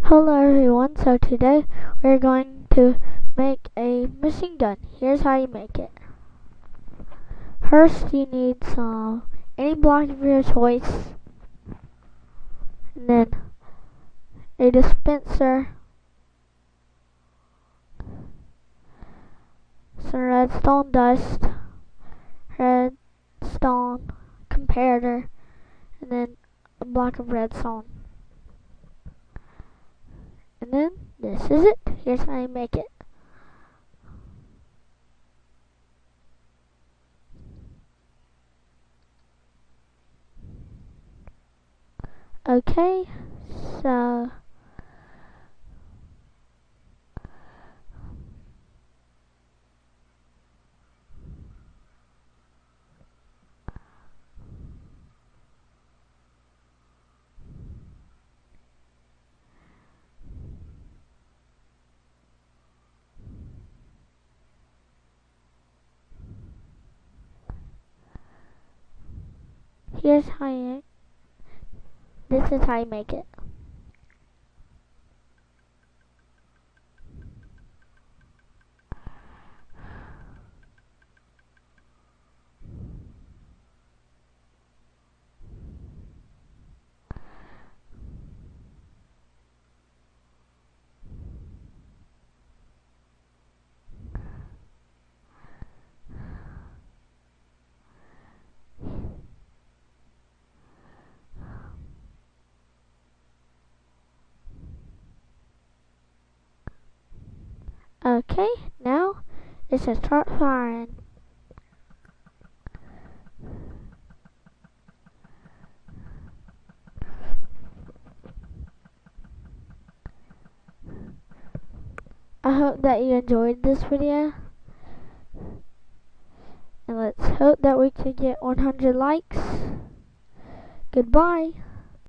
Hello everyone, so today we're going to make a machine gun. Here's how you make it. First you need any block of your choice, and then a dispenser, some redstone dust, redstone comparator, and then a block of redstone. And then this is it. Here's how you make it. Okay, so this is how you make it. Okay, now it should start firing. I hope that you enjoyed this video, and let's hope that we can get 100 likes. Goodbye.